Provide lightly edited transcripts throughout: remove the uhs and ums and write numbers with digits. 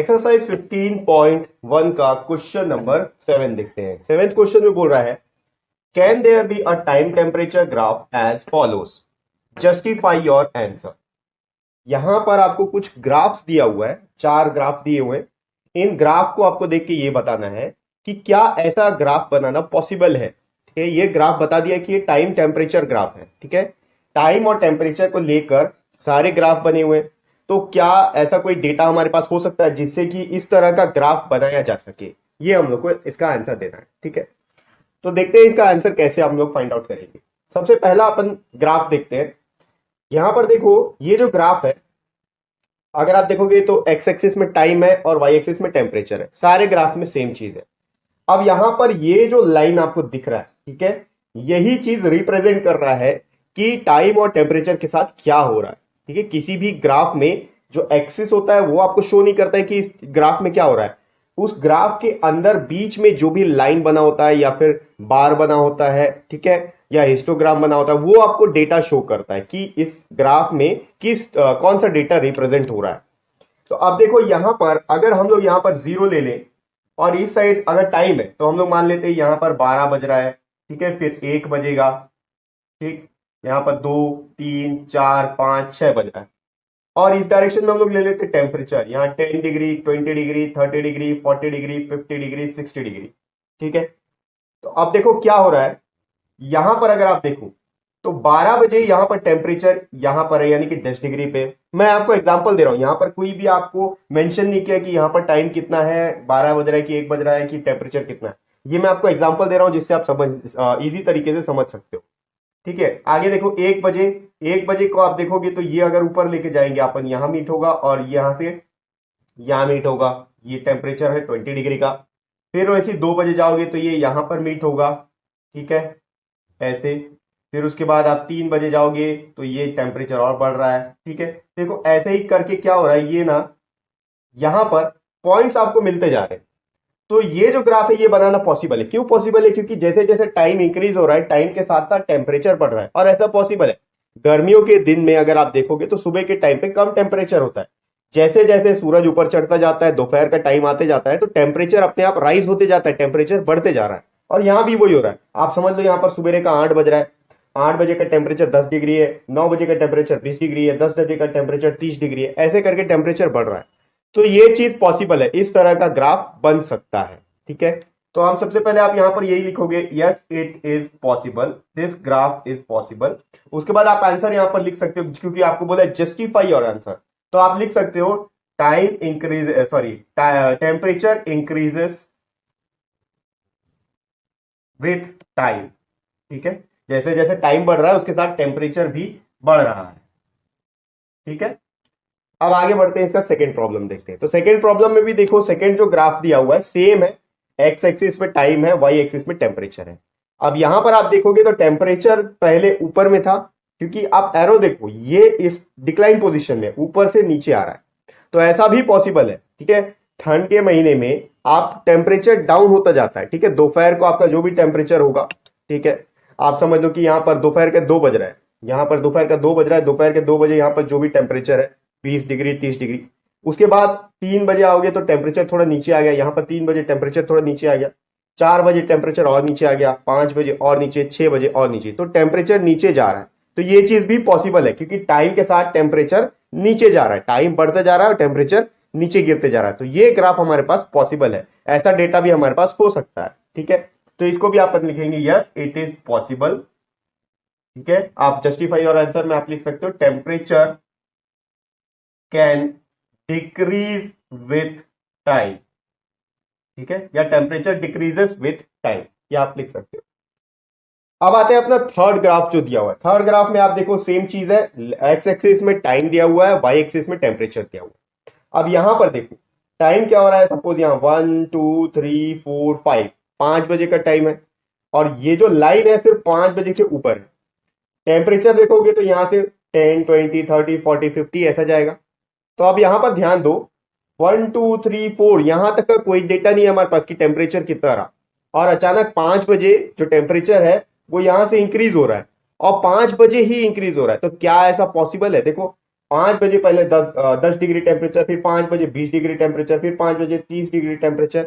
Exercise 15.1 का question number 7 देखते हैं। सेवेंथ क्वेश्चन में बोल रहा है can there be a time temperature graph as follows, justify your answer. यहां पर आपको कुछ ग्राफ्स दिया हुआ है, 4 ग्राफ दिए हुए हैं। इन ग्राफ को आपको देख के ये बताना है कि क्या ऐसा ग्राफ बनाना पॉसिबल है। ठीक है, ये ग्राफ बता दिया कि ये टाइम टेम्परेचर ग्राफ है। ठीक है, टाइम और टेम्परेचर को लेकर सारे ग्राफ बने हुए हैं। तो क्या ऐसा कोई डेटा हमारे पास हो सकता है जिससे कि इस तरह का ग्राफ बनाया जा सके, ये हम लोग को इसका आंसर देना है। ठीक है, तो देखते हैं इसका आंसर कैसे हम लोग फाइंड आउट करेंगे। सबसे पहला अपन ग्राफ देखते हैं। यहां पर देखो, ये जो ग्राफ है, अगर आप देखोगे तो एक्स एक्सिस में टाइम है और वाई एक्सिस में टेम्परेचर है। सारे ग्राफ में सेम चीज है। अब यहां पर ये जो लाइन आपको दिख रहा है, ठीक है, यही चीज रिप्रेजेंट कर रहा है कि टाइम और टेम्परेचर के साथ क्या हो रहा है। ठीक है, किसी भी ग्राफ में जो एक्सिस होता है वो आपको शो नहीं करता है कि इस ग्राफ में क्या हो रहा है। उस ग्राफ के अंदर बीच में जो भी लाइन बना होता है या फिर बार बना होता है, ठीक है, या हिस्टोग्राम बना होता है, वो आपको डेटा शो करता है कि इस ग्राफ में कौन सा डेटा रिप्रेजेंट हो रहा है। तो अब देखो यहां पर अगर हम लोग यहां पर 0 ले लें और इस साइड अगर टाइम है तो हम लोग मान लेते हैं यहां पर 12 बज रहा है। ठीक है, फिर 1 बजेगा। ठीक, यहां पर 2 3 4 5 6 बज रहा है। और इस डायरेक्शन में हम लोग ले लेते हैं टेम्परेचर, यहाँ 10 degree 20 degree 30 degree 40 degree 50 degree 60 degree. ठीक है, तो अब देखो क्या हो रहा है। यहां पर अगर आप देखो तो 12 बजे यहां पर टेम्परेचर यहां पर है, यानी कि 10 डिग्री पे। मैं आपको एग्जांपल दे रहा हूं, यहां पर कोई भी आपको मेंशन नहीं किया कि यहां पर टाइम कितना है, 12 बज रहा है कि 1 बज रहा है कि टेम्परेचर कितना है। ये मैं आपको एग्जांपल दे रहा हूं जिससे आप समझ इजी तरीके से समझ सकते हो। ठीक है, आगे देखो 1 बजे, 1 बजे को आप देखोगे तो ये अगर ऊपर लेके जाएंगे अपन, यहां मीट होगा और यहां से यहां मीट होगा। ये टेम्परेचर है 20 डिग्री का। फिर वैसे 2 बजे जाओगे तो ये यहां पर मीट होगा। ठीक है, ऐसे। फिर उसके बाद आप 3 बजे जाओगे तो ये टेम्परेचर और बढ़ रहा है। ठीक है, देखो ऐसे ही करके क्या हो रहा है, ये ना यहां पर पॉइंट्स आपको मिलते जा रहे हैं। तो ये जो ग्राफ है ये बनाना पॉसिबल है। क्यों पॉसिबल है? क्योंकि जैसे जैसे टाइम इंक्रीज हो रहा है, टाइम के साथ साथ टेम्परेचर बढ़ रहा है। और ऐसा पॉसिबल है, गर्मियों के दिन में अगर आप देखोगे तो सुबह के टाइम पे कम टेम्परेचर होता है। जैसे जैसे सूरज ऊपर चढ़ता जाता है, दोपहर का टाइम आते जाता है, तो टेम्परेचर अपने आप राइज होते जाता है, टेम्परेचर बढ़ते जा रहा है। और यहां भी वही हो रहा है। आप समझ लो, यहां पर सुबह का 8 बज रहा है, 8 बजे का टेम्परेचर 10 डिग्री है, 9 बजे का टेम्परेचर 20 डिग्री है, 10 बजे का टेम्परेचर 30 डिग्री है, ऐसे करके टेम्परेचर बढ़ रहा है। तो ये चीज पॉसिबल है, इस तरह का ग्राफ बन सकता है। ठीक है, तो हम सबसे पहले आप यहां पर यही लिखोगे, yes it is possible, this graph is possible. उसके बाद आप आंसर यहां पर लिख सकते हो, क्योंकि आपको बोला है जस्टिफाई योर आंसर। तो आप लिख सकते हो time increase sorry temperature increases with time. ठीक है, जैसे जैसे टाइम बढ़ रहा है उसके साथ टेम्परेचर भी बढ़ रहा है। ठीक है, अब आगे बढ़ते हैं, इसका सेकंड प्रॉब्लम देखते हैं। तो सेकंड प्रॉब्लम में भी देखो, सेकंड जो ग्राफ दिया हुआ है सेम है, एक्स एक्सिस में टाइम है, वाई एक्सिस में टेम्परेचर है। अब यहां पर आप देखोगे तो टेम्परेचर पहले ऊपर में था, क्योंकि आप एरो देखो ये इस डिक्लाइन पोजीशन में ऊपर से नीचे आ रहा है। तो ऐसा भी पॉसिबल है। ठीक है, ठंड के महीने में आप टेम्परेचर डाउन होता जाता है। ठीक है, दोपहर को आपका जो भी टेम्परेचर होगा, ठीक है, आप समझ लो कि यहां पर दोपहर के 2 बज रहा है, यहां पर दोपहर का 2 बज रहा है, दोपहर के 2 बजे यहां पर जो भी टेम्परेचर है 20 डिग्री 30 डिग्री। उसके बाद 3 बजे आओगे तो टेम्परेचर थोड़ा नीचे आ गया, यहां पर 3 बजे टेम्परेचर थोड़ा नीचे आ गया, 4 बजे टेम्परेचर और नीचे आ गया, 5 बजे और नीचे, 6 बजे और नीचे। तो टेम्परेचर नीचे जा रहा है। तो ये चीज भी पॉसिबल है, क्योंकि टाइम के साथ टेम्परेचर नीचे जा रहा है, टाइम बढ़ता जा रहा है और टेम्परेचर नीचे गिरते जा रहा है। तो ये ग्राफ हमारे पास पॉसिबल है, ऐसा डेटा भी हमारे पास हो सकता है। ठीक है, तो इसको भी आप लिखेंगे यस इट इज पॉसिबल। ठीक है, आप जस्टिफाई और आंसर में आप लिख सकते हो temperature can decrease with time. ठीक है, या टेम्परेचर डिक्रीजेस विथ टाइम, ये आप लिख सकते हो। अब आते हैं अपना थर्ड ग्राफ जो दिया हुआ है। थर्ड ग्राफ में आप देखो सेम चीज है, एक्स एक्सिस में टाइम दिया हुआ है, वाई एक्सिस में टेम्परेचर दिया हुआ है। अब यहां पर देखो टाइम क्या हो रहा है, सपोज यहां 1 2 3 4 5, 5 बजे का टाइम है और ये जो लाइन है सिर्फ 5 बजे के ऊपर है। टेम्परेचर देखोगे तो यहां से 10 20 30 40 50 ऐसा जाएगा। तो अब यहां पर ध्यान दो, 1 2 3 4 यहां तक का कोई डेटा नहीं है हमारे पास कि टेम्परेचर कितना रहा, और अचानक 5 बजे जो टेम्परेचर है वो यहां से इंक्रीज हो रहा है और 5 बजे ही इंक्रीज हो रहा है। तो क्या ऐसा पॉसिबल है? देखो 5 बजे पहले 10 डिग्री टेम्परेचर, फिर 5 बजे 20 डिग्री टेम्परेचर, फिर 5 बजे 30 डिग्री टेम्परेचर,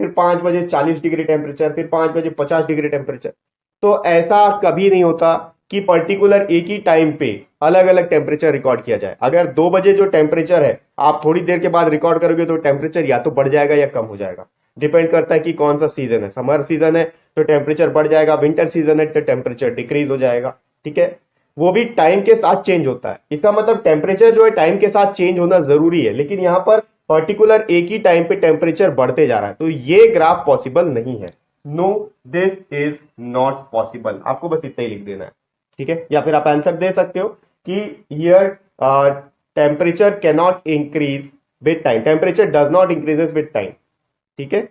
फिर 5 बजे 40 डिग्री टेम्परेचर, फिर 5 बजे 50 डिग्री टेम्परेचर। तो ऐसा कभी नहीं होता कि पर्टिकुलर एक ही टाइम पे अलग अलग टेम्परेचर रिकॉर्ड किया जाए। अगर 2 बजे जो टेम्परेचर है आप थोड़ी देर के बाद रिकॉर्ड करोगे तो टेम्परेचर या तो बढ़ जाएगा या कम हो जाएगा। डिपेंड करता है कि कौन सा सीजन है। समर सीजन है तो टेम्परेचर बढ़ जाएगा, विंटर सीजन है तो टेम्परेचर डिक्रीज हो जाएगा। ठीक है, वो भी टाइम के साथ चेंज होता है। इसका मतलब टेम्परेचर जो है टाइम के साथ चेंज होना जरूरी है, लेकिन यहां पर पर्टिकुलर एक ही टाइम पे टेम्परेचर बढ़ते जा रहा है, तो ये ग्राफ पॉसिबल नहीं है। No, this is not possible. आपको बस इतना ही लिख देना है। ठीक है, या फिर आप आंसर दे सकते हो कि here temperature cannot increase with time, temperature does not increases with time. ठीक है,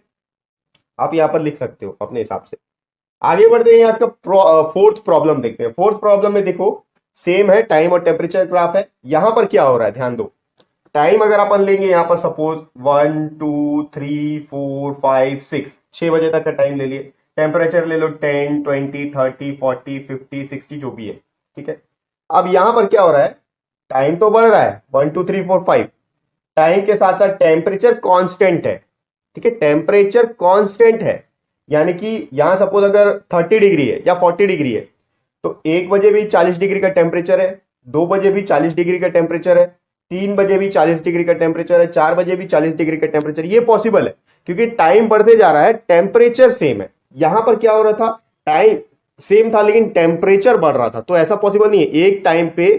आप यहां पर लिख सकते हो अपने हिसाब से। आगे बढ़ते हैं, आज का फोर्थ प्रॉब्लम देखते हैं। फोर्थ प्रॉब्लम में देखो सेम है, टाइम और टेम्परेचर ग्राफ है। यहां पर क्या हो रहा है ध्यान दो। टाइम अगर अपन लेंगे यहां पर सपोज 1 2 3 4 5 6, 6 बजे तक का टाइम ले लिए। टेम्परेचर ले लो 10 20 30 40 50 60 जो भी है। ठीक है, अब यहां पर क्या हो रहा है, टाइम तो बढ़ रहा है 1 2 3 4 5, टाइम के साथ साथ टेम्परेचर कांस्टेंट है। ठीक है, टेम्परेचर कांस्टेंट है, यानी कि यहां सपोज अगर 30 डिग्री है या 40 डिग्री है तो 1 बजे भी 40 डिग्री का टेम्परेचर है, 2 बजे भी 40 डिग्री का टेम्परेचर है, 3 बजे भी 40 डिग्री का टेम्परेचर है, 4 बजे भी 40 डिग्री का टेम्परेचर। ये पॉसिबल है क्योंकि टाइम बढ़ते जा रहा है, टेम्परेचर सेम है। यहां पर क्या हो रहा था, टाइम सेम था लेकिन टेम्परेचर बढ़ रहा था, तो ऐसा पॉसिबल नहीं है। एक टाइम पे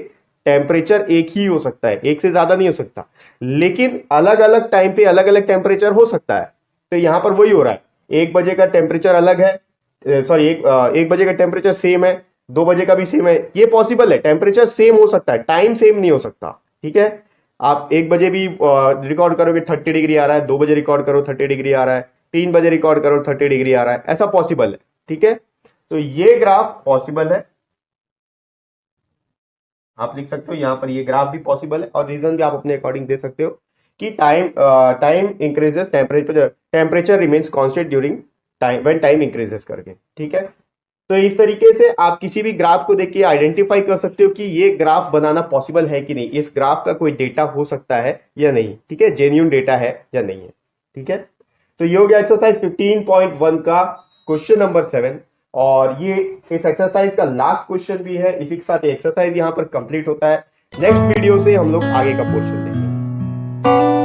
टेम्परेचर एक ही हो सकता है, एक से ज्यादा नहीं हो सकता, लेकिन अलग अलग टाइम पे अलग अलग टेम्परेचर हो सकता है। तो यहां पर वही हो रहा है, 1 बजे का टेम्परेचर अलग है, सॉरी 1 बजे का टेम्परेचर सेम है, 2 बजे का भी सेम है। ये पॉसिबल है, टेम्परेचर सेम हो सकता है, टाइम सेम नहीं हो सकता। ठीक है, आप 1 बजे भी रिकॉर्ड करोगे 30 डिग्री आ रहा है, 2 बजे रिकॉर्ड करो 30 डिग्री आ रहा है, 3 बजे रिकॉर्ड करो 30 डिग्री आ रहा है, ऐसा पॉसिबल है। ठीक है, तो ये ग्राफ पॉसिबल है, आप लिख सकते हो यहां पर ये ग्राफ भी पॉसिबल है, और रीजन भी आप अपने अकॉर्डिंग दे सकते हो कि time increases, temperature remains constant during time, when time increases करके। ठीक है, तो इस तरीके से आप किसी भी ग्राफ को देख के आइडेंटिफाई कर सकते हो कि ये ग्राफ बनाना पॉसिबल है कि नहीं, इस ग्राफ का कोई डेटा हो सकता है या नहीं। ठीक है, जेन्युइन डेटा है या नहीं है। ठीक है, तो ये हो गया एक्सरसाइज 15.1 का क्वेश्चन नंबर 7, और ये इस एक्सरसाइज का लास्ट क्वेश्चन भी है। इसी के साथ एक्सरसाइज यहां पर कंप्लीट होता है। नेक्स्ट वीडियो से हम लोग आगे का पोर्शन देखेंगे।